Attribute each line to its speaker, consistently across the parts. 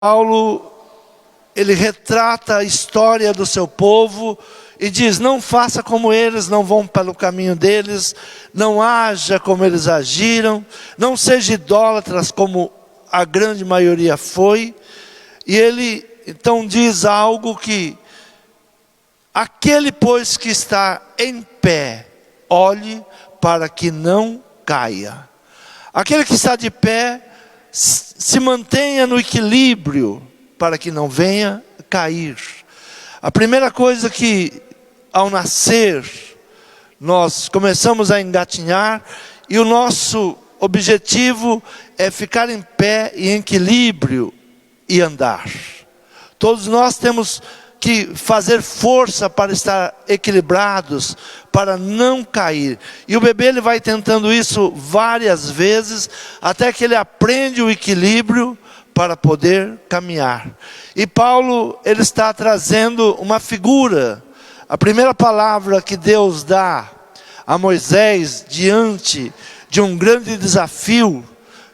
Speaker 1: Paulo, ele retrata a história do seu povo e diz: não faça como eles, não vão pelo caminho deles, não haja como eles agiram, não seja idólatras como a grande maioria foi. E ele então diz algo que: aquele pois que está em pé, olhe para que não caia. Aquele que está de pé, se mantenha no equilíbrio para que não venha cair. A primeira coisa que, ao nascer, nós começamos a engatinhar, e o nosso objetivo é ficar em pé e em equilíbrio e andar. Todos nós temos que fazer força para estar equilibrados, para não cair. E o bebê, ele vai tentando isso várias vezes, até que ele aprende o equilíbrio para poder caminhar. E Paulo, ele está trazendo uma figura. A primeira palavra que Deus dá a Moisés diante de um grande desafio,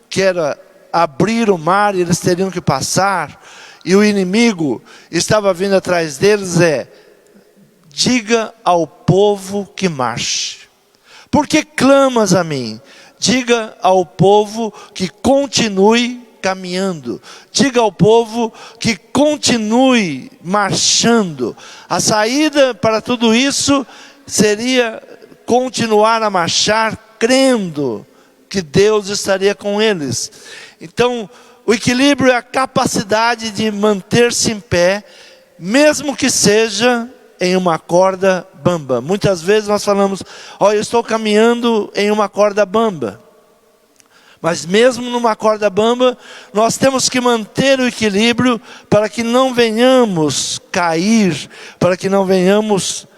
Speaker 1: que era abrir o mar e eles teriam que passar, e o inimigo estava vindo atrás deles, é: diga ao povo que marche. Por que clamas a mim? Diga ao povo que continue caminhando. Diga ao povo que continue marchando. A saída para tudo isso seria continuar a marchar, crendo que Deus estaria com eles. Então, o equilíbrio é a capacidade de manter-se em pé, mesmo que seja em uma corda bamba. Muitas vezes nós falamos: eu estou caminhando em uma corda bamba. Mas mesmo numa corda bamba, nós temos que manter o equilíbrio para que não venhamos cair, para que não venhamos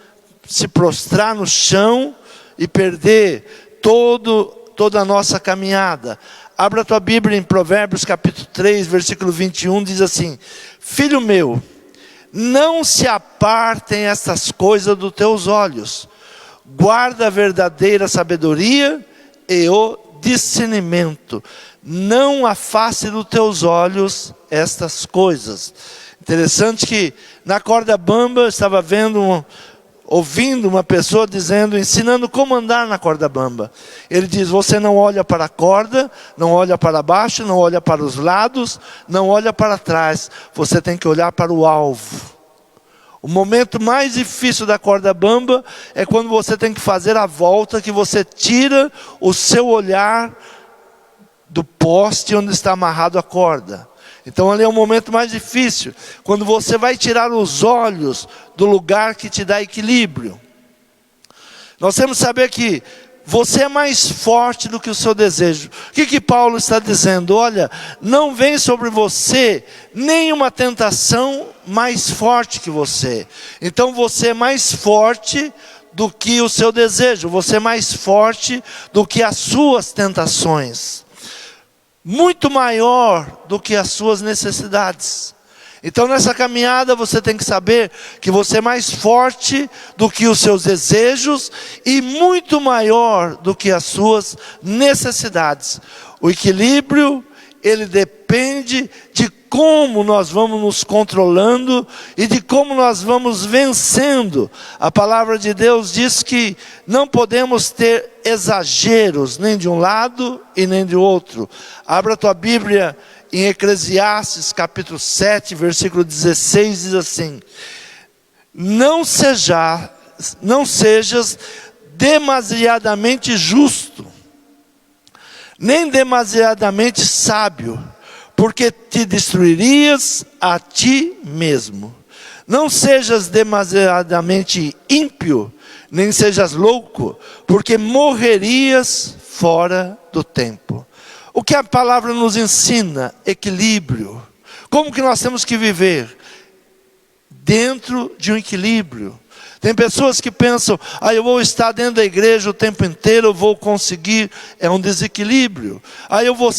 Speaker 1: se prostrar no chão e perder toda a nossa caminhada. Abra a tua Bíblia em Provérbios capítulo 3, versículo 21, diz assim: filho meu, não se apartem estas coisas dos teus olhos, guarda a verdadeira sabedoria e o discernimento, não afaste dos teus olhos estas coisas. Interessante que na corda bamba eu estava ouvindo uma pessoa ensinando como andar na corda bamba. Ele diz: você não olha para a corda, não olha para baixo, não olha para os lados, não olha para trás, você tem que olhar para o alvo. O momento mais difícil da corda bamba é quando você tem que fazer a volta, que você tira o seu olhar do poste onde está amarrado a corda. Então ali é o momento mais difícil, quando você vai tirar os olhos do lugar que te dá equilíbrio. Nós temos que saber que você é mais forte do que o seu desejo. O que Paulo está dizendo? Olha, não vem sobre você nenhuma tentação mais forte que você. Então você é mais forte do que o seu desejo, você é mais forte do que as suas tentações, muito maior do que as suas necessidades. Então nessa caminhada você tem que saber que você é mais forte do que os seus desejos e muito maior do que as suas necessidades. O equilíbrio, ele depende de como nós vamos nos controlando e de como nós vamos vencendo. A palavra de Deus diz que não podemos ter exageros, nem de um lado e nem de outro. Abra a tua Bíblia em Eclesiastes capítulo 7, versículo 16, diz assim: não sejas demasiadamente justo, nem demasiadamente sábio, porque te destruirias a ti mesmo. Não sejas demasiadamente ímpio, nem sejas louco, porque morrerias fora do tempo. O que a palavra nos ensina? Equilíbrio. Como que nós temos que viver? Dentro de um equilíbrio. Tem pessoas que pensam: eu vou estar dentro da igreja o tempo inteiro, eu vou conseguir. É um desequilíbrio. Eu vou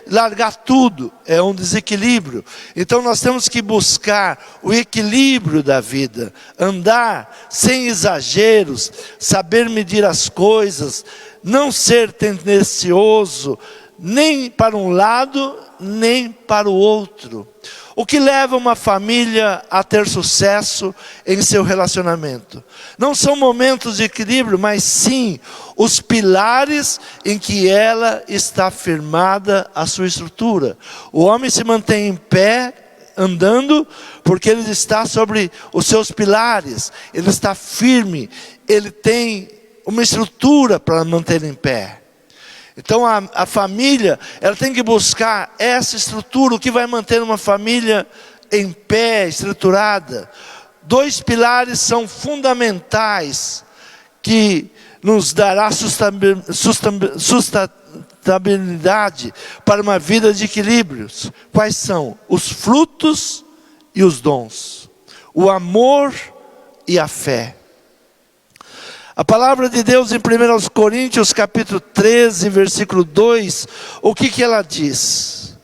Speaker 1: largar tudo. É um desequilíbrio. Então nós temos que buscar o equilíbrio da vida. Andar sem exageros, saber medir as coisas, não ser tendencioso, nem para um lado, nem para o outro. O que leva uma família a ter sucesso em seu relacionamento? Não são momentos de equilíbrio, mas sim os pilares em que ela está firmada a sua estrutura. O homem se mantém em pé, andando, porque ele está sobre os seus pilares. Ele está firme, ele tem uma estrutura para manter em pé. Então a família, ela tem que buscar essa estrutura, o que vai manter uma família em pé, estruturada. 2 pilares são fundamentais, que nos dará sustentabilidade para uma vida de equilíbrios. Quais são? Os frutos e os dons. O amor e a fé. A palavra de Deus em 1 Coríntios capítulo 13, versículo 2, o que ela diz?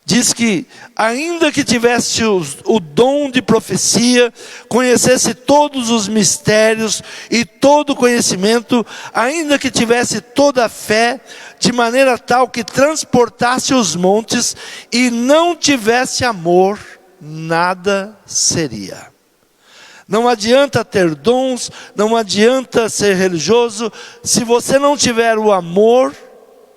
Speaker 1: Diz que, ainda que tivesse o dom de profecia, conhecesse todos os mistérios e todo o conhecimento, ainda que tivesse toda a fé, de maneira tal que transportasse os montes, e não tivesse amor, nada seria. Não adianta ter dons, não adianta ser religioso, se você não tiver o amor,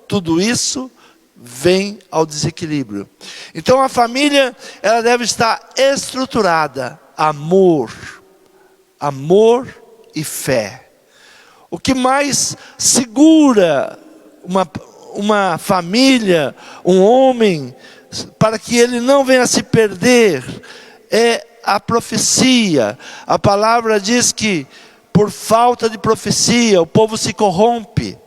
Speaker 1: tudo isso vem ao desequilíbrio. Então a família, ela deve estar estruturada, amor e fé. O que mais segura uma família, um homem, para que ele não venha a se perder, é a profecia. A palavra diz que por falta de profecia o povo se corrompe.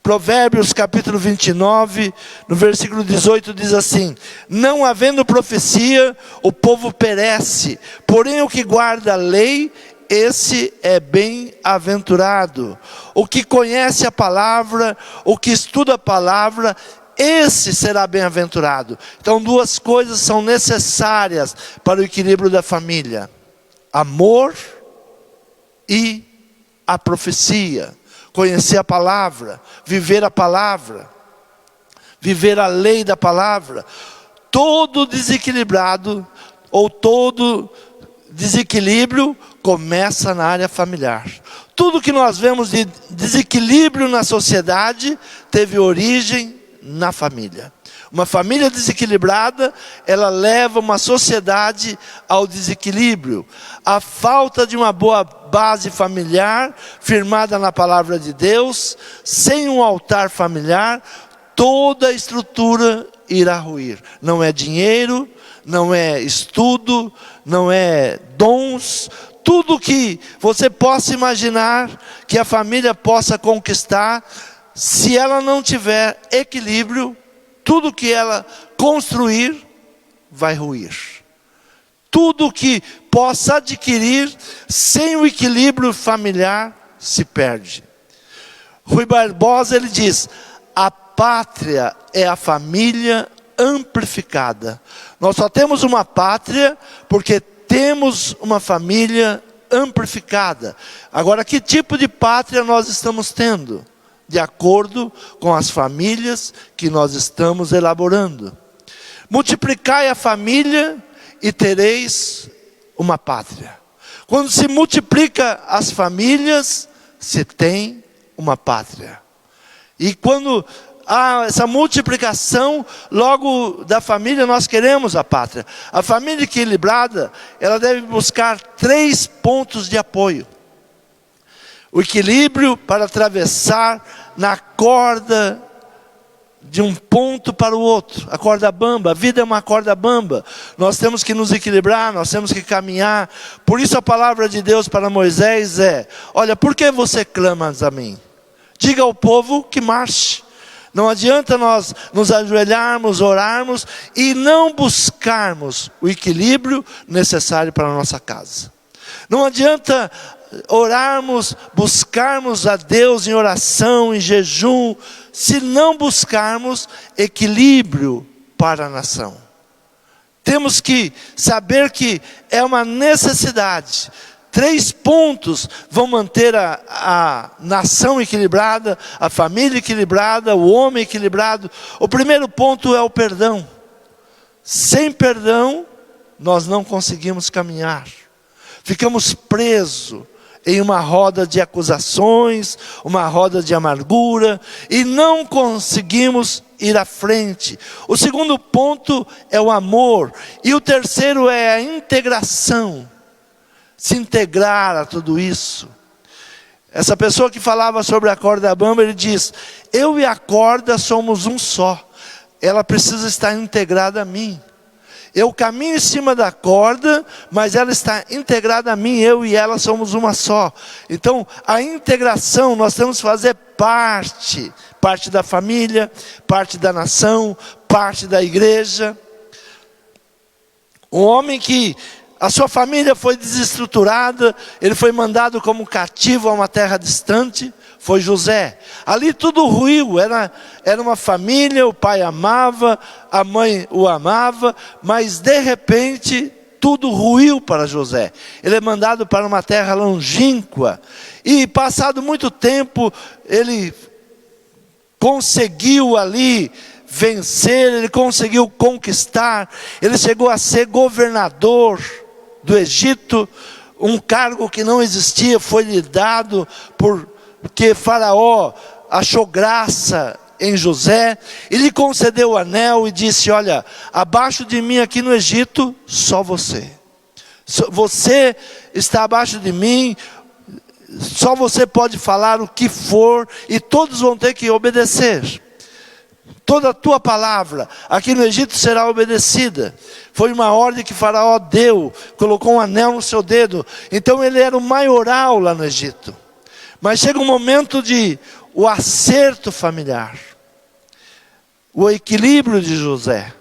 Speaker 1: Provérbios capítulo 29, no versículo 18 diz assim: não havendo profecia, o povo perece, porém o que guarda a lei, esse é bem-aventurado. O que conhece a palavra, o que estuda a palavra, esse será bem-aventurado. Então 2 coisas são necessárias para o equilíbrio da família: amor e a profecia. Conhecer a palavra, viver a palavra, viver a lei da palavra. Todo desequilibrado, ou todo desequilíbrio, começa na área familiar. Tudo que nós vemos de desequilíbrio na sociedade, teve origem na família. Uma família desequilibrada, ela leva uma sociedade ao desequilíbrio. A falta de uma boa base familiar, firmada na palavra de Deus, sem um altar familiar, toda a estrutura irá ruir. Não é dinheiro, não é estudo, não é dons, tudo que você possa imaginar que a família possa conquistar, se ela não tiver equilíbrio, tudo que ela construir vai ruir. Tudo que possa adquirir sem o equilíbrio familiar se perde. Rui Barbosa, ele diz: a pátria é a família amplificada. Nós só temos uma pátria porque temos uma família amplificada. Agora, que tipo de pátria nós estamos tendo? De acordo com as famílias que nós estamos elaborando. Multiplicai a família e tereis uma pátria. Quando se multiplica as famílias, se tem uma pátria. E quando há essa multiplicação, logo da família, nós queremos a pátria. A família equilibrada, ela deve buscar 3 pontos de apoio. O equilíbrio para atravessar na corda de um ponto para o outro. A corda bamba, a vida é uma corda bamba. Nós temos que nos equilibrar, nós temos que caminhar. Por isso a palavra de Deus para Moisés é: olha, por que você clamas a mim? Diga ao povo que marche. Não adianta nós nos ajoelharmos, orarmos e não buscarmos o equilíbrio necessário para a nossa casa. Não adianta orarmos, buscarmos a Deus em oração, em jejum, se não buscarmos equilíbrio para a nação. Temos que saber que é uma necessidade 3 pontos vão manter a nação equilibrada, a família equilibrada, o homem equilibrado. O primeiro ponto é o perdão. Sem perdão, nós não conseguimos caminhar. Ficamos presos em uma roda de acusações, uma roda de amargura, e não conseguimos ir à frente. O segundo ponto é o amor, e o terceiro é a integração. Se integrar a tudo isso. Essa pessoa que falava sobre a corda bamba, ele diz: eu e a corda somos um só. Ela precisa estar integrada a mim. Eu caminho em cima da corda, mas ela está integrada a mim, eu e ela somos uma só. Então, a integração, nós temos que fazer parte da família, parte da nação, parte da igreja. Um homem que a sua família foi desestruturada, ele foi mandado como cativo a uma terra distante, foi José. Ali tudo ruiu, era uma família, o pai amava, a mãe o amava, mas de repente tudo ruiu para José. Ele é mandado para uma terra longínqua, e passado muito tempo, ele conseguiu ali vencer, ele conseguiu conquistar, ele chegou a ser governador do Egito, um cargo que não existia, foi lhe dado porque Faraó achou graça em José, e lhe concedeu o anel e disse: olha, abaixo de mim aqui no Egito, só você. Você está abaixo de mim, só você pode falar o que for, e todos vão ter que obedecer. Toda a tua palavra aqui no Egito será obedecida. Foi uma ordem que Faraó deu, colocou um anel no seu dedo. Então ele era o maioral lá no Egito. Mas chega um momento de o acerto familiar, o equilíbrio de José.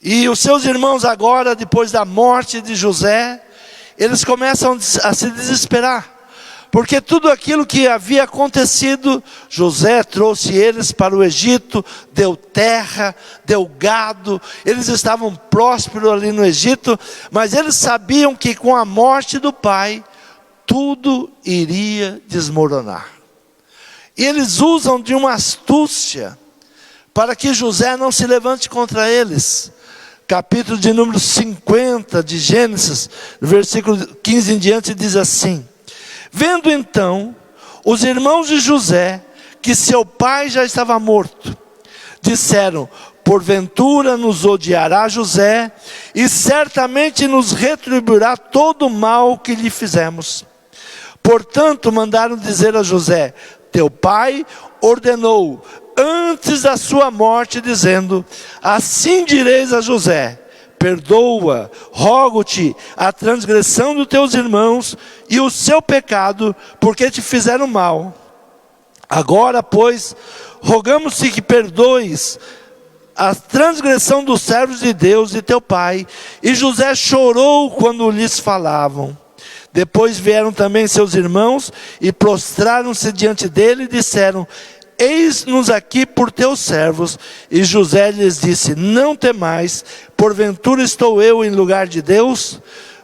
Speaker 1: E os seus irmãos agora, depois da morte de José, eles começam a se desesperar. Porque tudo aquilo que havia acontecido, José trouxe eles para o Egito, deu terra, deu gado, eles estavam prósperos ali no Egito, mas eles sabiam que com a morte do pai, tudo iria desmoronar. E eles usam de uma astúcia, para que José não se levante contra eles. Capítulo de número 50 de Gênesis, versículo 15 em diante, diz assim: vendo então os irmãos de José que seu pai já estava morto, disseram: porventura nos odiará José, e certamente nos retribuirá todo o mal que lhe fizemos. Portanto mandaram dizer a José: teu pai ordenou antes da sua morte, dizendo: assim direis a José: perdoa, rogo-te, a transgressão dos teus irmãos e o seu pecado, porque te fizeram mal. Agora, pois, rogamos-te que perdoes a transgressão dos servos de Deus e teu pai. E José chorou quando lhes falavam. Depois vieram também seus irmãos e prostraram-se diante dele e disseram: eis-nos aqui por teus servos. E José lhes disse: não temais, porventura estou eu em lugar de Deus?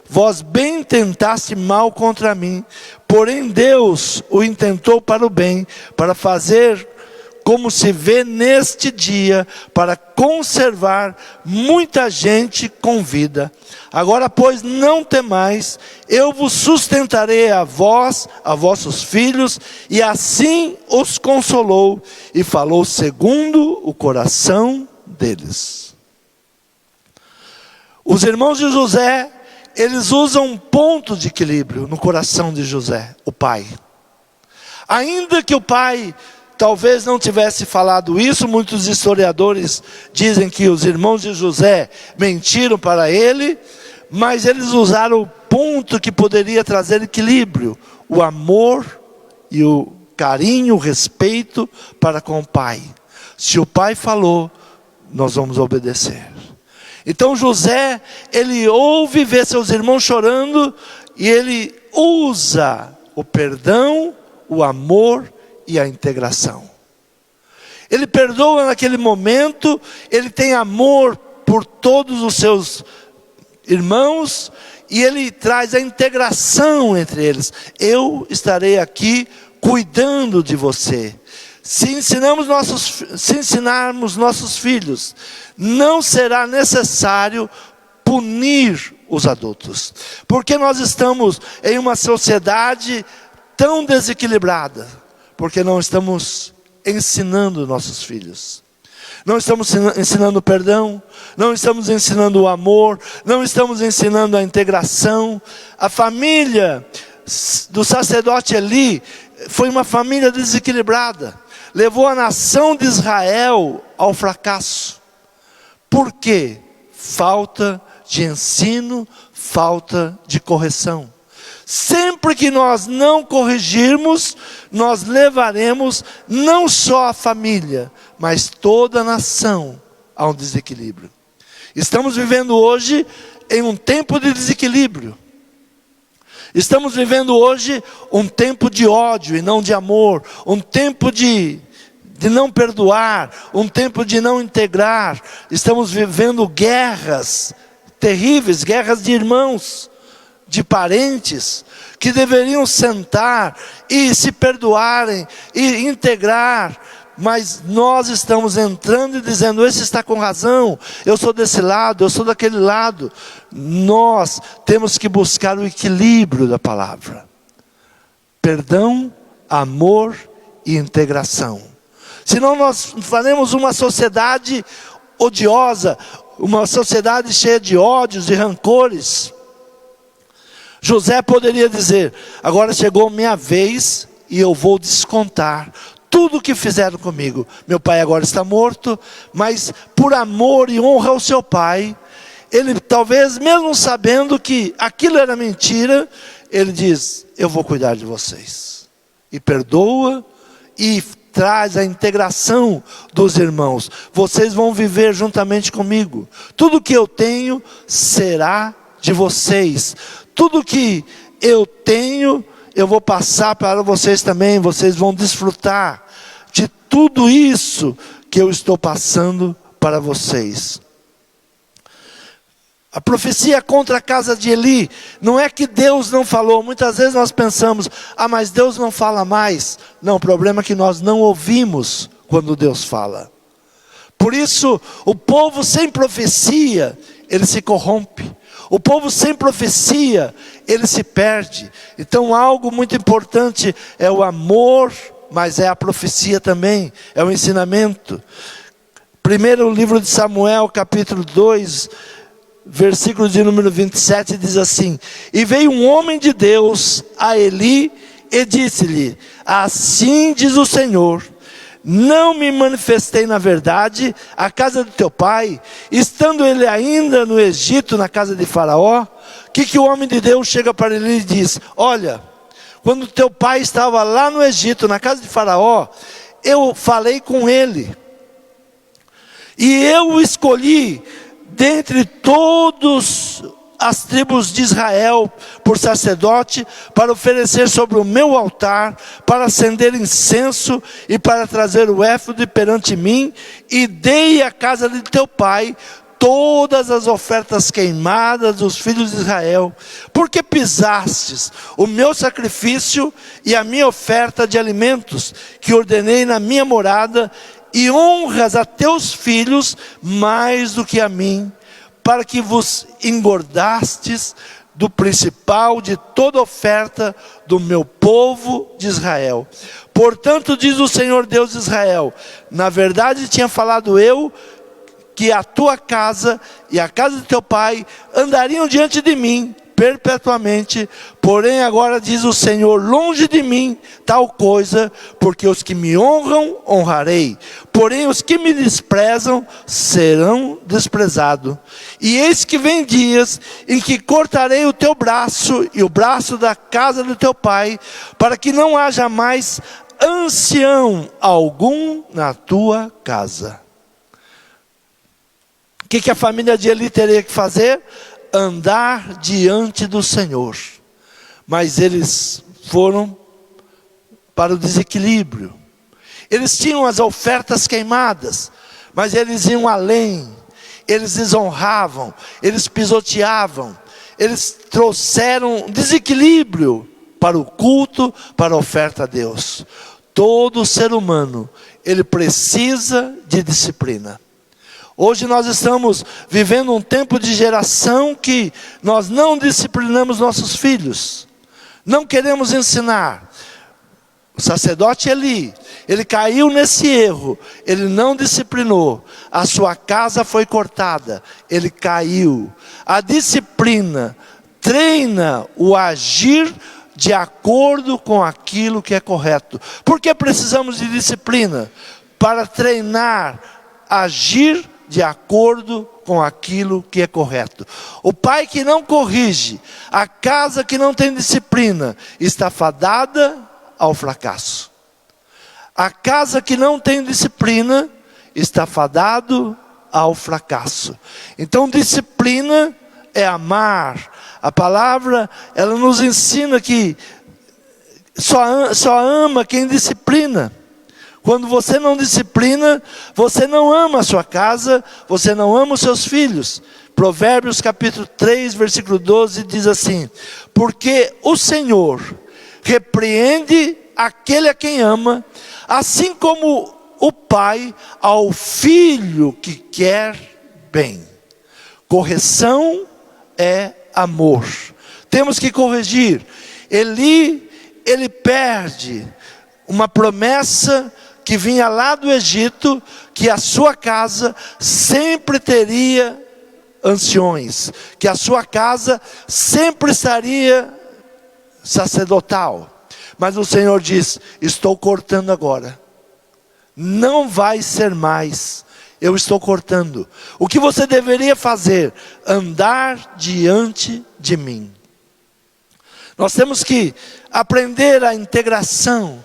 Speaker 1: Vós bem intentaste mal contra mim, porém Deus o intentou para o bem, para fazer como se vê neste dia, para conservar muita gente com vida. Agora, pois, não temais, eu vos sustentarei a vós, a vossos filhos. E assim os consolou, e falou segundo o coração deles. Os irmãos de José, eles usam um ponto de equilíbrio no coração de José, o pai. Ainda que o pai talvez não tivesse falado isso, muitos historiadores dizem que os irmãos de José mentiram para ele, mas eles usaram o ponto que poderia trazer equilíbrio: o amor e o carinho, o respeito para com o pai. Se o pai falou, nós vamos obedecer. Então José, ele ouve ver seus irmãos chorando, e ele usa o perdão, o amor e a integração. Ele perdoa naquele momento, ele tem amor por todos os seus irmãos, e ele traz a integração entre eles. Eu estarei aqui cuidando de você. Se ensinarmos nossos filhos, não será necessário punir os adultos, porque nós estamos em uma sociedade tão desequilibrada, porque não estamos ensinando nossos filhos. Não estamos ensinando perdão, não estamos ensinando o amor, não estamos ensinando a integração. A família do sacerdote Eli foi uma família desequilibrada, levou a nação de Israel ao fracasso. Por quê? Falta de ensino, falta de correção. Sempre que nós não corrigirmos, nós levaremos não só a família, mas toda a nação a um desequilíbrio. Estamos vivendo hoje em um tempo de desequilíbrio. Estamos vivendo hoje um tempo de ódio e não de amor, um tempo de não perdoar, um tempo de não integrar. Estamos vivendo guerras terríveis, guerras de irmãos, de parentes, que deveriam sentar e se perdoarem e integrar, mas nós estamos entrando e dizendo: esse está com razão, eu sou desse lado, eu sou daquele lado. Nós temos que buscar o equilíbrio da palavra: perdão, amor e integração. Senão nós faremos uma sociedade odiosa, uma sociedade cheia de ódios e rancores. José poderia dizer: agora chegou minha vez e eu vou descontar tudo o que fizeram comigo. Meu pai agora está morto, mas por amor e honra ao seu pai, ele talvez mesmo sabendo que aquilo era mentira, ele diz: eu vou cuidar de vocês. E perdoa e traz a integração dos irmãos. Vocês vão viver juntamente comigo. Tudo que eu tenho será de vocês. Tudo que eu tenho, eu vou passar para vocês também. Vocês vão desfrutar de tudo isso que eu estou passando para vocês. A profecia contra a casa de Eli, não é que Deus não falou. Muitas vezes nós pensamos: mas Deus não fala mais. Não, o problema é que nós não ouvimos quando Deus fala. Por isso, o povo sem profecia, ele se corrompe. O povo sem profecia, ele se perde. Então algo muito importante é o amor, mas é a profecia também, é o ensinamento. Primeiro livro de Samuel, capítulo 2, versículo de número 27, diz assim: e veio um homem de Deus a Eli e disse-lhe: assim diz o Senhor, não me manifestei na verdade à casa de teu pai, estando ele ainda no Egito, na casa de Faraó? Que o homem de Deus chega para ele e diz: olha, quando teu pai estava lá no Egito, na casa de Faraó, eu falei com ele, e eu o escolhi dentre todas as tribos de Israel por sacerdote, para oferecer sobre o meu altar, para acender incenso e para trazer o éfode perante mim, e dei à casa de teu pai todas as ofertas queimadas dos filhos de Israel, porque pisastes o meu sacrifício e a minha oferta de alimentos, que ordenei na minha morada, e honras a teus filhos mais do que a mim, para que vos engordastes do principal de toda oferta do meu povo de Israel. Portanto, diz o Senhor Deus de Israel: na verdade tinha falado eu, que a tua casa e a casa de teu pai andariam diante de mim perpetuamente, porém agora diz o Senhor: longe de mim tal coisa, porque os que me honram, honrarei, porém os que me desprezam, serão desprezados. E eis que vem dias, em que cortarei o teu braço, e o braço da casa do teu pai, para que não haja mais ancião algum na tua casa. O que a família de Eli teria que fazer? Andar diante do Senhor. Mas eles foram para o desequilíbrio. Eles tinham as ofertas queimadas, mas eles iam além. eles desonravam, eles pisoteavam, eles trouxeram desequilíbrio para o culto, para a oferta a Deus. Todo ser humano, ele precisa de disciplina. Hoje nós estamos vivendo um tempo de geração que nós não disciplinamos nossos filhos, não queremos ensinar. O sacerdote Eli, ele caiu nesse erro, ele não disciplinou, a sua casa foi cortada, ele caiu. A disciplina treina o agir de acordo com aquilo que é correto. Por que precisamos de disciplina? Para treinar, agir de acordo com aquilo que é correto. O pai que não corrige, a casa que não tem disciplina, está fadada ao fracasso. A casa que não tem disciplina, está fadado ao fracasso. Então disciplina é amar. A palavra, ela nos ensina que só ama quem disciplina. Quando você não disciplina, você não ama a sua casa, você não ama os seus filhos. Provérbios capítulo 3, versículo 12 diz assim: porque o Senhor repreende aquele a quem ama, assim como o pai ao filho que quer bem. Correção é amor. Temos que corrigir. Ele perde uma promessa que vinha lá do Egito, que a sua casa sempre teria anciões, que a sua casa sempre estaria sacerdotal. Mas o Senhor diz: estou cortando agora, não vai ser mais, eu estou cortando. O que você deveria fazer? Andar diante de mim. Nós temos que aprender a integração,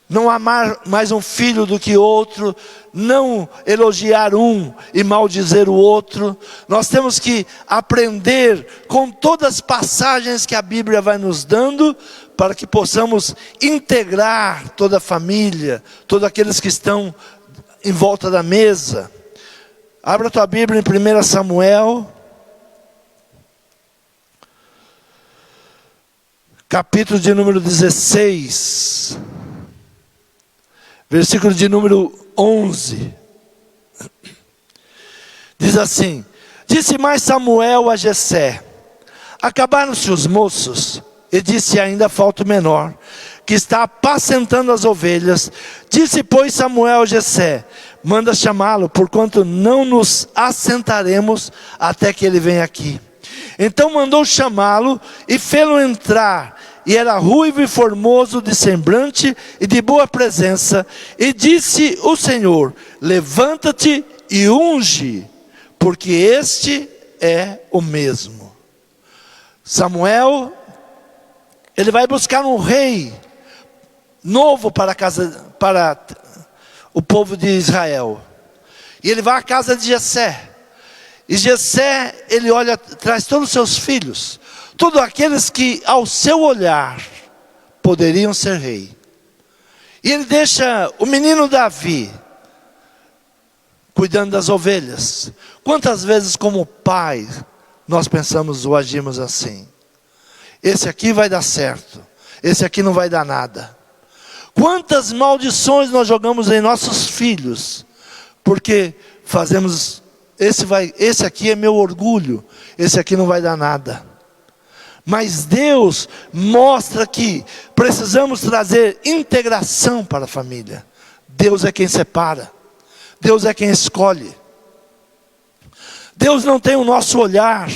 Speaker 1: não amar mais um filho do que outro, não elogiar um e maldizer o outro. Nós temos que aprender com todas as passagens que a Bíblia vai nos dando, para que possamos integrar toda a família, todos aqueles que estão em volta da mesa. Abra a tua Bíblia em 1 Samuel, capítulo de número 16, versículo de número 11. Diz assim: disse mais Samuel a Jessé: acabaram-se os moços? E disse: ainda falta o menor, que está apacentando as ovelhas. Disse, pois, Samuel a Jessé: manda chamá-lo, porquanto não nos assentaremos até que ele venha aqui. Então mandou chamá-lo e fê-lo entrar. E era ruivo e formoso de semblante e de boa presença. E disse o Senhor: levanta-te e unge, porque este é o mesmo. Samuel, ele vai buscar um rei novo para o povo de Israel. E ele vai à casa de Jessé. E Jessé, ele olha, traz todos os seus filhos, todos aqueles que ao seu olhar poderiam ser rei. E ele deixa o menino Davi cuidando das ovelhas. Quantas vezes como pai nós pensamos ou agimos assim? Esse aqui vai dar certo, esse aqui não vai dar nada. Quantas maldições nós jogamos em nossos filhos, porque fazemos, esse aqui é meu orgulho, esse aqui não vai dar nada. Mas Deus mostra que precisamos trazer integração para a família. Deus é quem separa, Deus é quem escolhe. Deus não tem o nosso olhar.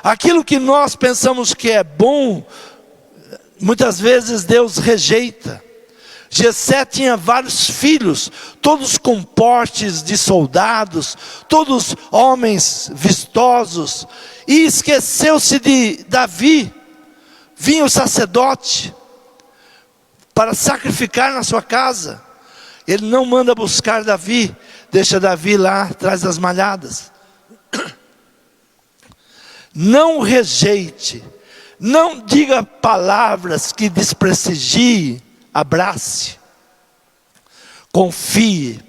Speaker 1: Aquilo que nós pensamos que é bom, muitas vezes Deus rejeita. Jessé tinha vários filhos, todos com portes de soldados, todos homens vistosos, e esqueceu-se de Davi. Vinha o sacerdote para sacrificar na sua casa. Ele não manda buscar Davi, deixa Davi lá atrás das malhadas. Não rejeite, não diga palavras que desprestigiem. Abrace, confie,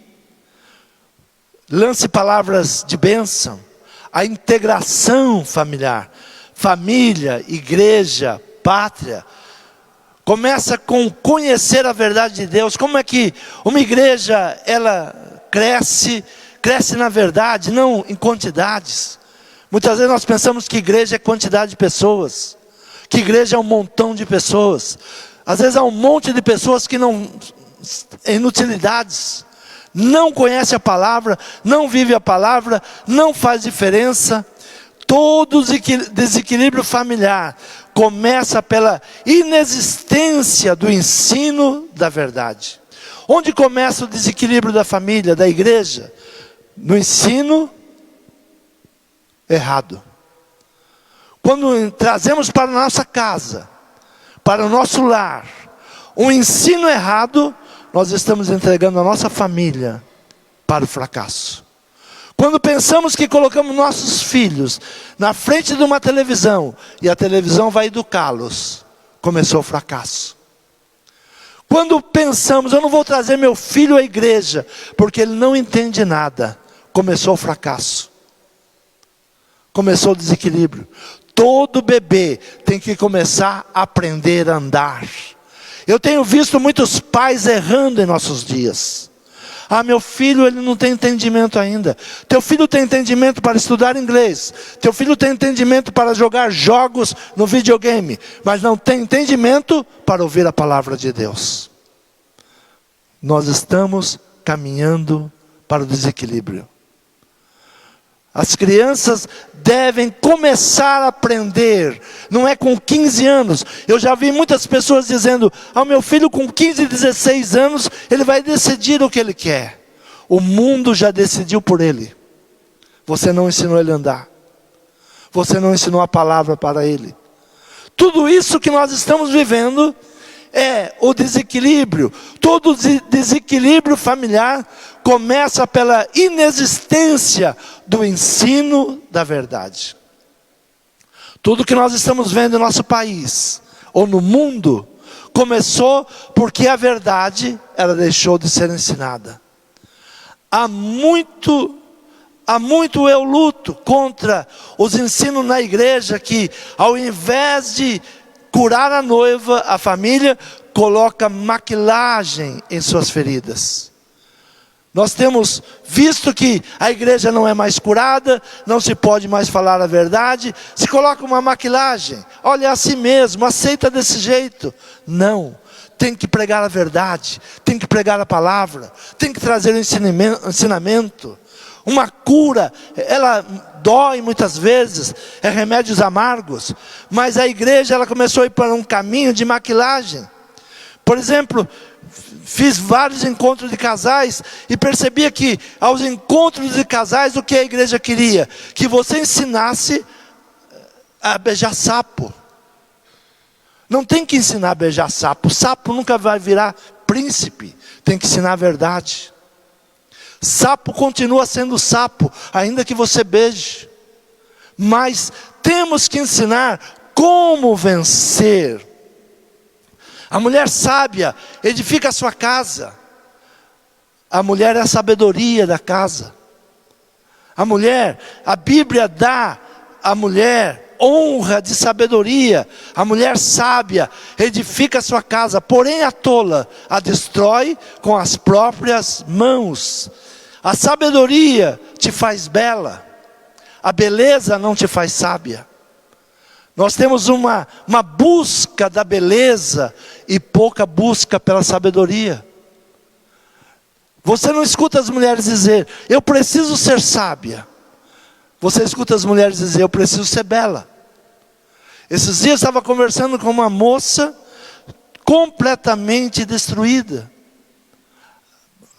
Speaker 1: Lance palavras de bênção. A integração familiar. Família, igreja, pátria. Começa com conhecer a verdade de Deus. Como é que uma igreja, ela cresce na verdade, não em quantidades. Muitas vezes nós pensamos que igreja é quantidade de pessoas. Que igreja é um montão de pessoas. Às vezes há um monte de pessoas que não... inutilidades. Não conhece a palavra, não vive a palavra, não faz diferença. Todo desequilíbrio familiar começa pela inexistência do ensino da verdade. Onde começa o desequilíbrio da família, da igreja? No ensino errado. Quando trazemos para a nossa casa, para o nosso lar, um ensino errado, nós estamos entregando a nossa família para o fracasso. Quando pensamos que colocamos nossos filhos na frente de uma televisão, e a televisão vai educá-los, começou o fracasso. Quando pensamos, eu não vou trazer meu filho à igreja, porque ele não entende nada, começou o fracasso. Começou o desequilíbrio. Todo bebê tem que começar a aprender a andar. Eu tenho visto muitos pais errando em nossos dias. Ah, meu filho, ele não tem entendimento ainda. Teu filho tem entendimento para estudar inglês. Teu filho tem entendimento para jogar jogos no videogame. Mas não tem entendimento para ouvir a palavra de Deus. Nós estamos caminhando para o desequilíbrio. As crianças devem começar a aprender, não é com 15 anos. Eu já vi muitas pessoas dizendo, meu filho com 15, 16 anos, ele vai decidir o que ele quer. O mundo já decidiu por ele. Você não ensinou ele a andar. Você não ensinou a palavra para ele. Tudo isso que nós estamos vivendo é o desequilíbrio. Todo desequilíbrio familiar começa pela inexistência do ensino da verdade. Tudo que nós estamos vendo no nosso país, ou no mundo, começou porque a verdade, ela deixou de ser ensinada. Há muito eu luto contra os ensinos na igreja que, ao invés de curar a noiva, a família, coloca maquilagem em suas feridas. Nós temos visto que a igreja não é mais curada, não se pode mais falar a verdade, se coloca uma maquilagem, olha, é assim mesmo, aceita desse jeito. Não, tem que pregar a verdade, tem que pregar a palavra, tem que trazer o ensinamento. Uma cura, ela dói muitas vezes, é remédios amargos, mas a igreja ela começou a ir para um caminho de maquilagem. Por exemplo, fiz vários encontros de casais e percebia que aos encontros de casais o que a igreja queria? Que você ensinasse a beijar sapo. Não tem que ensinar a beijar sapo. Sapo nunca vai virar príncipe. Tem que ensinar a verdade. Sapo continua sendo sapo, ainda que você beije. Mas temos que ensinar como vencer. A mulher sábia edifica a sua casa. A mulher é a sabedoria da casa. A Bíblia dá à mulher honra de sabedoria. A mulher sábia edifica a sua casa, porém a tola a destrói com as próprias mãos. A sabedoria te faz bela, a beleza não te faz sábia. Nós temos uma busca da beleza e pouca busca pela sabedoria. Você não escuta as mulheres dizer, eu preciso ser sábia. Você escuta as mulheres dizer, eu preciso ser bela. Esses dias eu estava conversando com uma moça completamente destruída.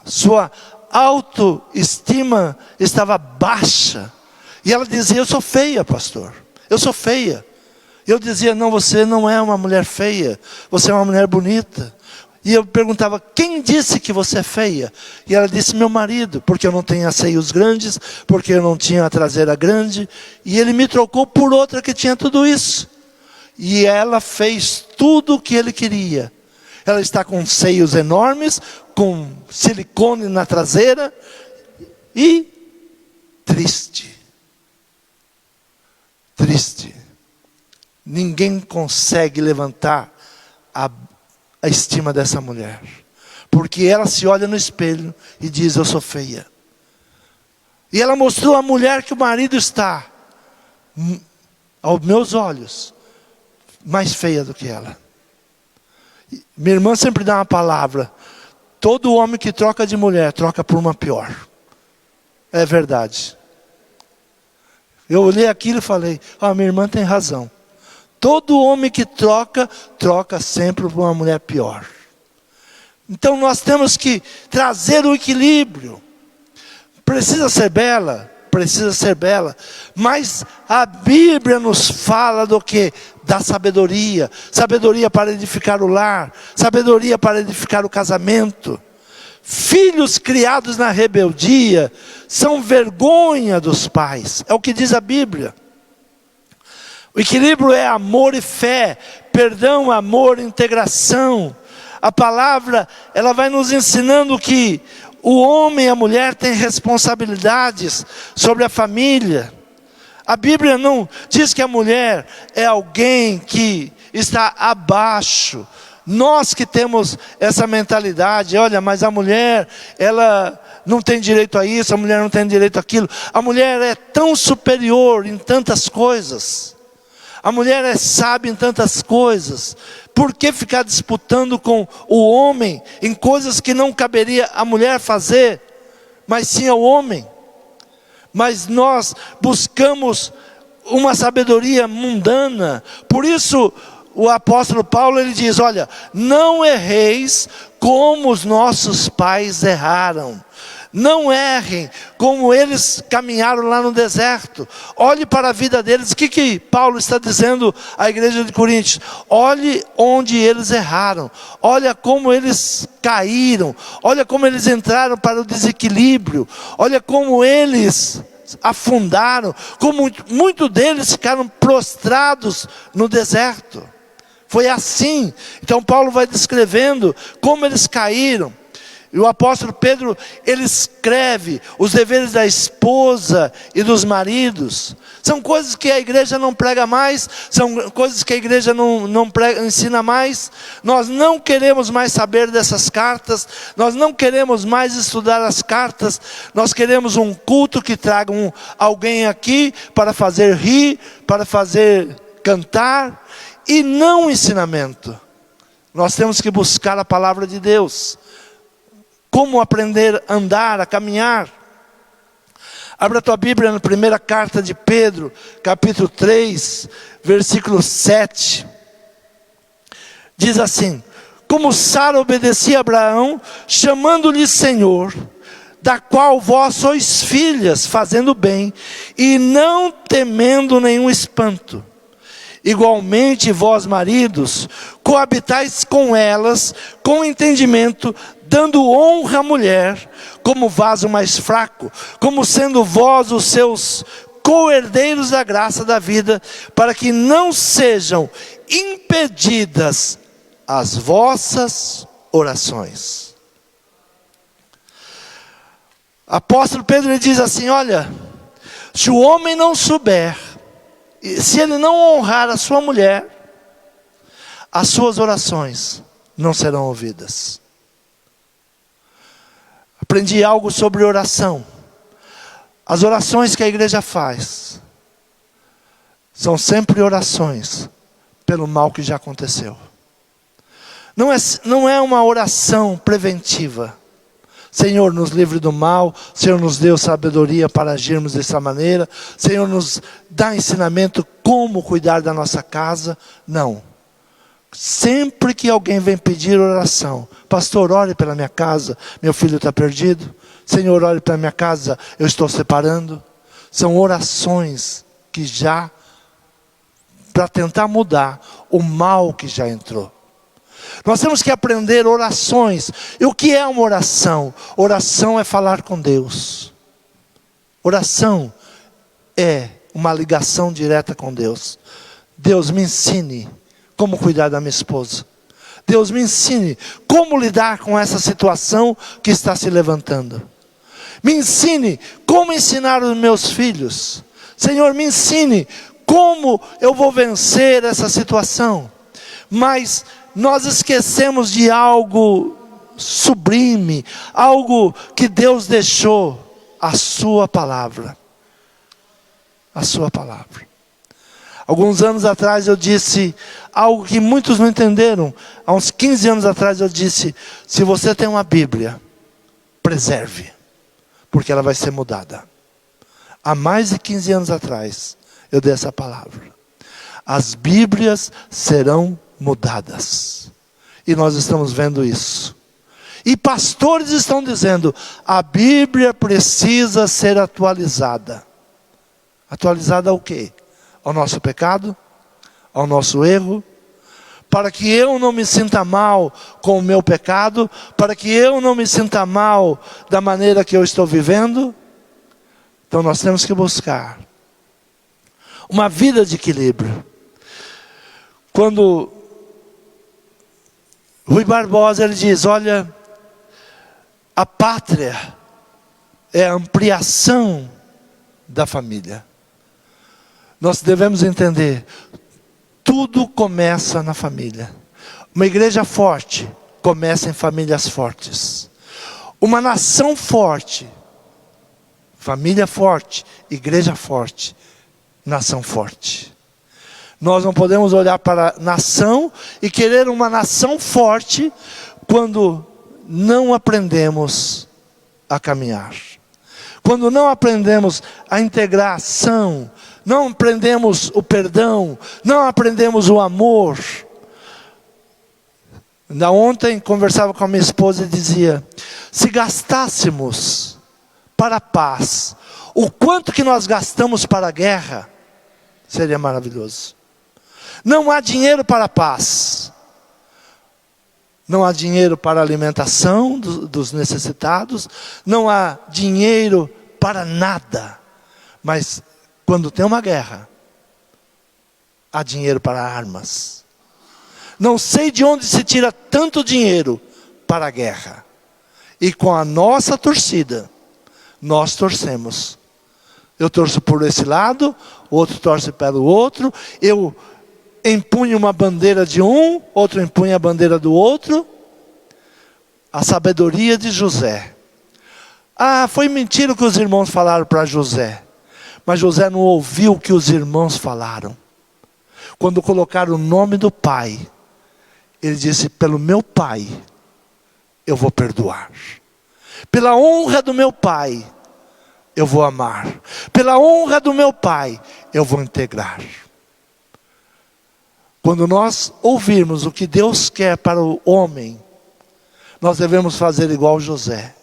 Speaker 1: Sua autoestima estava baixa. E ela dizia, eu sou feia, pastor. Eu sou feia. Eu dizia, não, você não é uma mulher feia. Você é uma mulher bonita. E eu perguntava, quem disse que você é feia? E ela disse, meu marido, porque eu não tenho seios grandes, porque eu não tinha a traseira grande. E ele me trocou por outra que tinha tudo isso. E ela fez tudo o que ele queria. Ela está com seios enormes, com silicone na traseira. E triste. Triste. Ninguém consegue levantar a estima dessa mulher. Porque ela se olha no espelho e diz: eu sou feia. E ela mostrou à mulher que o marido está, aos meus olhos, mais feia do que ela. Minha irmã sempre dá uma palavra: todo homem que troca de mulher, troca por uma pior. É verdade. Eu olhei aquilo e falei: minha irmã tem razão. Todo homem que troca, troca sempre por uma mulher pior. Então nós temos que trazer o equilíbrio. Precisa ser bela? Precisa ser bela. Mas a Bíblia nos fala do quê? Da sabedoria. Sabedoria para edificar o lar. Sabedoria para edificar o casamento. Filhos criados na rebeldia são vergonha dos pais. É o que diz a Bíblia. O equilíbrio é amor e fé. Perdão, amor, integração. A palavra, ela vai nos ensinando que o homem e a mulher têm responsabilidades sobre a família. A Bíblia não diz que a mulher é alguém que está abaixo. Nós que temos essa mentalidade: olha, mas a mulher, ela não tem direito a isso, a mulher não tem direito àquilo. A mulher é tão superior em tantas coisas. A mulher é sábia em tantas coisas. Por que ficar disputando com o homem em coisas que não caberia a mulher fazer, mas sim ao homem? Mas nós buscamos uma sabedoria mundana. Por isso o apóstolo Paulo, ele diz: olha, não erreis como os nossos pais erraram. Não errem como eles caminharam lá no deserto. Olhe para a vida deles. O que Paulo está dizendo à igreja de Coríntios? Olhe onde eles erraram. Olha como eles caíram. Olha como eles entraram para o desequilíbrio. Olha como eles afundaram. Como muitos deles ficaram prostrados no deserto. Foi assim. Então Paulo vai descrevendo como eles caíram. E o apóstolo Pedro, ele escreve os deveres da esposa e dos maridos. São coisas que a igreja não prega mais, são coisas que a igreja não ensina mais. Nós não queremos mais saber dessas cartas, nós não queremos mais estudar as cartas. Nós queremos um culto que traga alguém aqui para fazer rir, para fazer cantar, e não ensinamento. Nós temos que buscar a palavra de Deus. Como aprender a andar, a caminhar. Abra a tua Bíblia na primeira carta de Pedro, capítulo 3, versículo 7. Diz assim: como Sara obedecia a Abraão, chamando-lhe Senhor, da qual vós sois filhas, fazendo bem, e não temendo nenhum espanto. Igualmente vós, maridos, coabitais com elas, com entendimento, dando honra à mulher, como vaso mais fraco, como sendo vós os seus co-herdeiros da graça da vida, para que não sejam impedidas as vossas orações. Apóstolo Pedro, ele diz assim: olha, se o homem não souber, se ele não honrar a sua mulher, as suas orações não serão ouvidas. Aprendi algo sobre oração. As orações que a igreja faz são sempre orações pelo mal que já aconteceu. Não é uma oração preventiva. Senhor, nos livre do mal. Senhor, nos dê sabedoria para agirmos dessa maneira. Senhor, nos dá ensinamento como cuidar da nossa casa. Não. Sempre que alguém vem pedir oração: pastor, ore pela minha casa, meu filho está perdido. Senhor, ore pela minha casa, eu estou separando. São orações que já, para tentar mudar o mal que já entrou. Nós temos que aprender orações. E o que é uma oração? Oração é falar com Deus. Oração é uma ligação direta com Deus. Deus, me ensine como cuidar da minha esposa. Deus, me ensine como lidar com essa situação que está se levantando. Me ensine como ensinar os meus filhos. Senhor, me ensine como eu vou vencer essa situação. Mas nós esquecemos de algo sublime, algo que Deus deixou, a sua palavra. A sua palavra. Alguns anos atrás eu disse algo que muitos não entenderam. Há uns 15 anos atrás eu disse: se você tem uma Bíblia, preserve, porque ela vai ser mudada. Há mais de 15 anos atrás eu dei essa palavra. As Bíblias serão mudadas. E nós estamos vendo isso. E pastores estão dizendo: a Bíblia precisa ser atualizada. Atualizada ao quê? Ao nosso pecado? Ao nosso erro? Para que eu não me sinta mal com o meu pecado? Para que eu não me sinta mal da maneira que eu estou vivendo? Então nós temos que buscar uma vida de equilíbrio. Quando Rui Barbosa ele diz: olha, a pátria é a ampliação da família. Nós devemos entender, tudo começa na família. Uma igreja forte começa em famílias fortes. Uma nação forte, família forte, igreja forte, nação forte. Nós não podemos olhar para a nação e querer uma nação forte quando não aprendemos a caminhar. Quando não aprendemos a integração, não aprendemos o perdão, não aprendemos o amor. Ontem conversava com a minha esposa e dizia: se gastássemos para a paz o quanto que nós gastamos para a guerra, seria maravilhoso. Não há dinheiro para a paz. Não há dinheiro para a alimentação dos necessitados. Não há dinheiro para nada. Mas quando tem uma guerra, há dinheiro para armas. Não sei de onde se tira tanto dinheiro para a guerra. E com a nossa torcida, nós torcemos. Eu torço por esse lado, o outro torce pelo outro. Eu empunho uma bandeira de um, outro empunha a bandeira do outro. A sabedoria de José. Ah, foi mentira o que os irmãos falaram para José. Mas José não ouviu o que os irmãos falaram. Quando colocaram o nome do pai, ele disse: pelo meu pai, eu vou perdoar. Pela honra do meu pai, eu vou amar. Pela honra do meu pai, eu vou integrar. Quando nós ouvirmos o que Deus quer para o homem, nós devemos fazer igual José.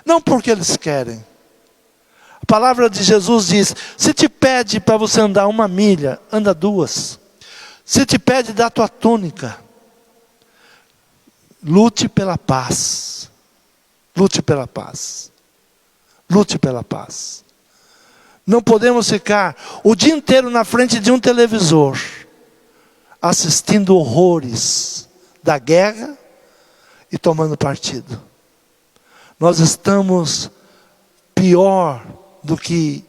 Speaker 1: Não porque eles querem. A palavra de Jesus diz: se te pede para você andar 1 milha, anda 2. Se te pede dar tua túnica, lute pela paz. Lute pela paz. Lute pela paz. Não podemos ficar o dia inteiro na frente de um televisor, assistindo horrores da guerra e tomando partido. Nós estamos pior do que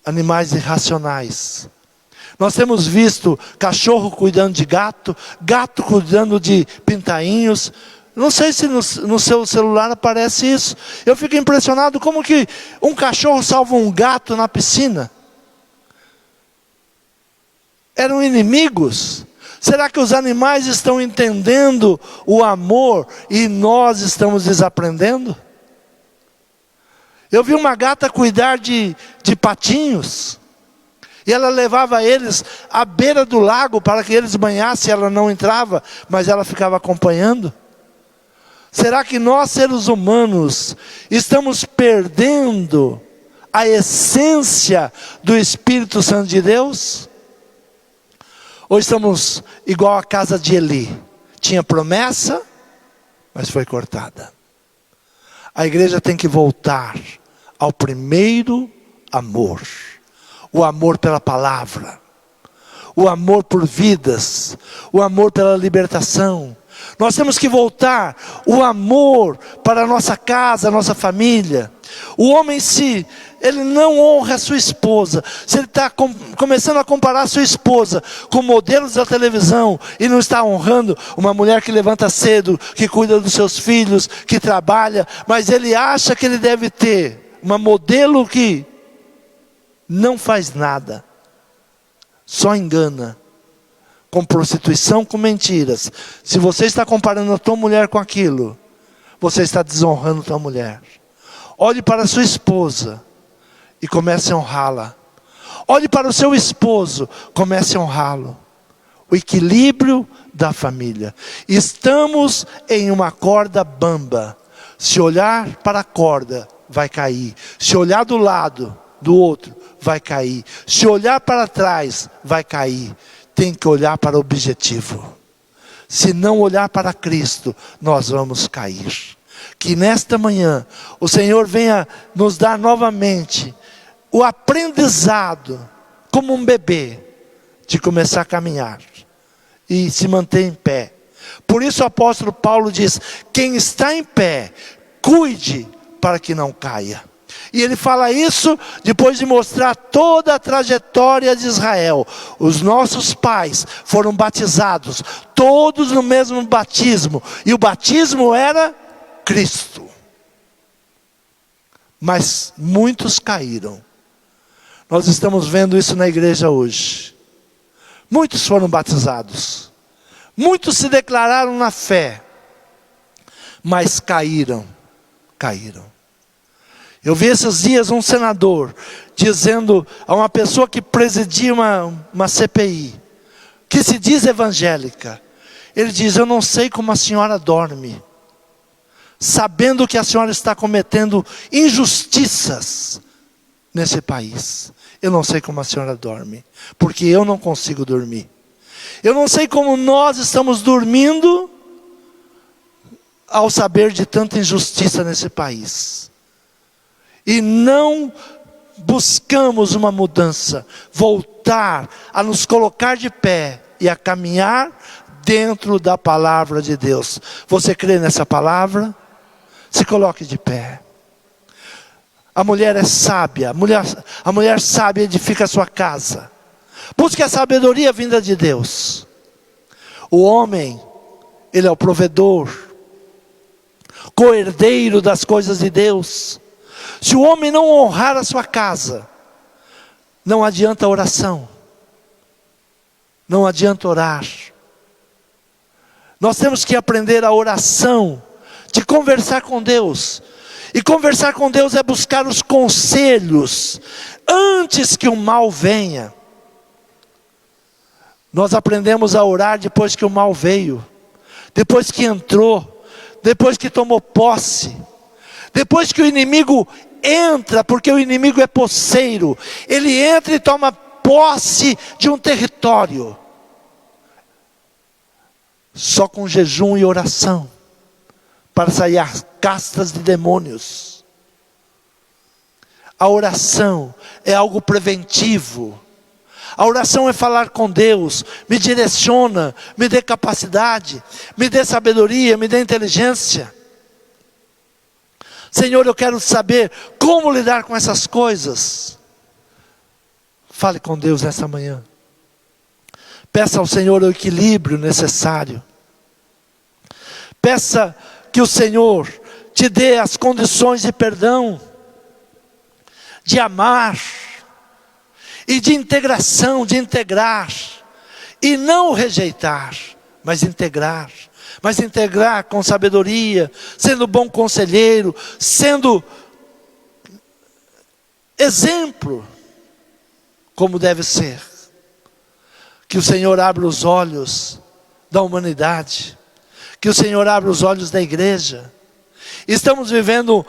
Speaker 1: animais irracionais. Nós temos visto cachorro cuidando de gato, gato cuidando de pintainhos. Não sei se no seu celular aparece isso. Eu fico impressionado como que um cachorro salva um gato na piscina. Eram inimigos. Será que os animais estão entendendo o amor e nós estamos desaprendendo? Eu vi uma gata cuidar de patinhos. E ela levava eles à beira do lago para que eles banhassem. Ela não entrava, mas ela ficava acompanhando. Será que nós, seres humanos, estamos perdendo a essência do Espírito Santo de Deus? Ou estamos igual a casa de Eli? Tinha promessa, mas foi cortada. A igreja tem que voltar ao primeiro amor. O amor pela palavra. O amor por vidas. O amor pela libertação. Nós temos que voltar o amor para a nossa casa, a nossa família. O homem, se ele não honra a sua esposa, se ele está começando a comparar a sua esposa com modelos da televisão, e não está honrando uma mulher que levanta cedo, que cuida dos seus filhos, que trabalha, mas ele acha que ele deve ter uma modelo que não faz nada, só engana, com prostituição, com mentiras. Se você está comparando a tua mulher com aquilo, você está desonrando a tua mulher. Olhe para a sua esposa e comece a honrá-la. Olhe para o seu esposo, comece a honrá-lo. O equilíbrio da família. Estamos em uma corda bamba. Se olhar para a corda, vai cair. Se olhar do lado do outro, vai cair. Se olhar para trás, vai cair. Tem que olhar para o objetivo. Se não olhar para Cristo, nós vamos cair. Que nesta manhã o Senhor venha nos dar novamente o aprendizado, como um bebê, de começar a caminhar e se manter em pé. Por isso o apóstolo Paulo diz: quem está em pé, cuide para que não caia. E ele fala isso depois de mostrar toda a trajetória de Israel. Os nossos pais foram batizados, todos no mesmo batismo, e o batismo era Cristo. Mas muitos caíram. Nós estamos vendo isso na igreja hoje. Muitos foram batizados, muitos se declararam na fé, mas caíram. Eu vi esses dias um senador dizendo a uma pessoa que presidia uma CPI, que se diz evangélica, ele diz: eu não sei como a senhora dorme, sabendo que a senhora está cometendo injustiças nesse país. Eu não sei como a senhora dorme, porque eu não consigo dormir. Eu não sei como nós estamos dormindo ao saber de tanta injustiça nesse país. E não buscamos uma mudança, voltar a nos colocar de pé e a caminhar dentro da palavra de Deus. Você crê nessa palavra? Se coloque de pé. A mulher é sábia, a mulher sábia edifica a sua casa. Busque a sabedoria vinda de Deus. O homem, ele é o provedor, co-herdeiro das coisas de Deus. Se o homem não honrar a sua casa, não adianta oração, não adianta orar. Nós temos que aprender a oração, de conversar com Deus. E conversar com Deus é buscar os conselhos, antes que o mal venha. Nós aprendemos a orar depois que o mal veio, depois que entrou, depois que tomou posse, depois que o inimigo entra, porque o inimigo é posseiro, ele entra e toma posse de um território. Só com jejum e oração, para sair as castas de demônios. A oração é algo preventivo. A oração é falar com Deus: me direciona, me dê capacidade, me dê sabedoria, me dê inteligência. Senhor, eu quero saber como lidar com essas coisas. Fale com Deus nessa manhã. Peça ao Senhor o equilíbrio necessário. Peça que o Senhor te dê as condições de perdão, de amar, e de integração, de integrar, e não rejeitar, mas integrar. Mas integrar com sabedoria, sendo bom conselheiro, sendo exemplo, como deve ser. Que o Senhor abra os olhos da humanidade, que o Senhor abra os olhos da igreja. Estamos vivendo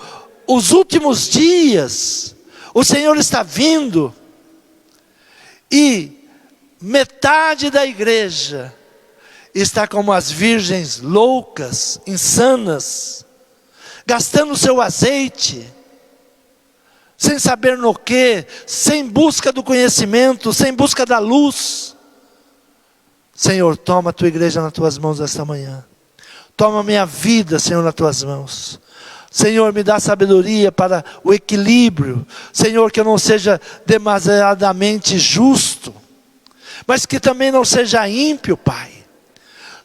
Speaker 1: os últimos dias, o Senhor está vindo, e metade da igreja está como as virgens loucas, insanas, gastando seu azeite, sem saber no que, sem busca do conhecimento, sem busca da luz. Senhor, toma a tua igreja nas tuas mãos esta manhã. Toma a minha vida, Senhor, nas tuas mãos. Senhor, me dá sabedoria para o equilíbrio. Senhor, que eu não seja demasiadamente justo, mas que também não seja ímpio, Pai.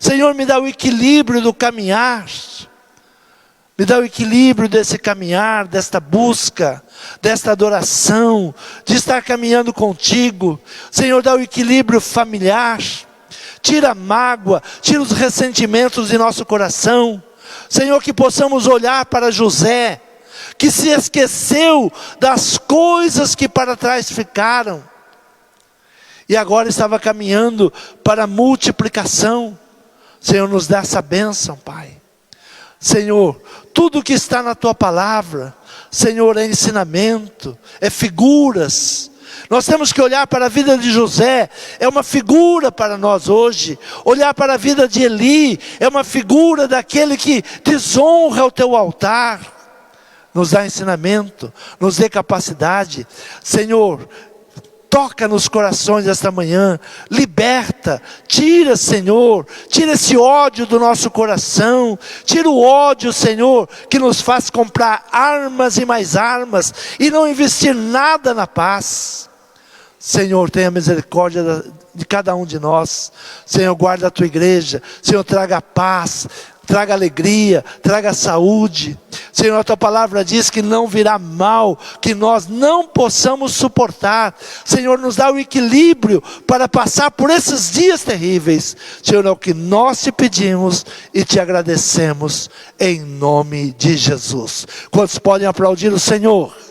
Speaker 1: Senhor, me dá o equilíbrio do caminhar. Me dá o equilíbrio desse caminhar, desta busca, desta adoração, de estar caminhando contigo. Senhor, dá o equilíbrio familiar. Tira a mágoa, tira os ressentimentos de nosso coração. Senhor, que possamos olhar para José, que se esqueceu das coisas que para trás ficaram, e agora estava caminhando para a multiplicação. Senhor, nos dá essa bênção, Pai. Senhor, tudo que está na Tua palavra, Senhor, é ensinamento, é figuras. Nós temos que olhar para a vida de José, é uma figura para nós hoje. Olhar para a vida de Eli, é uma figura daquele que desonra o Teu altar. Nos dá ensinamento, nos dê capacidade. Senhor, toca nos corações esta manhã, liberta, tira, Senhor, tira esse ódio do nosso coração, tira o ódio, Senhor, que nos faz comprar armas e mais armas, e não investir nada na paz. Senhor, tenha misericórdia de cada um de nós. Senhor, guarda a Tua igreja. Senhor, traga paz, traga alegria, traga saúde. Senhor, a Tua palavra diz que não virá mal, que nós não possamos suportar. Senhor, nos dá o equilíbrio para passar por esses dias terríveis. Senhor, é o que nós te pedimos e te agradecemos, em nome de Jesus. Quantos podem aplaudir o Senhor?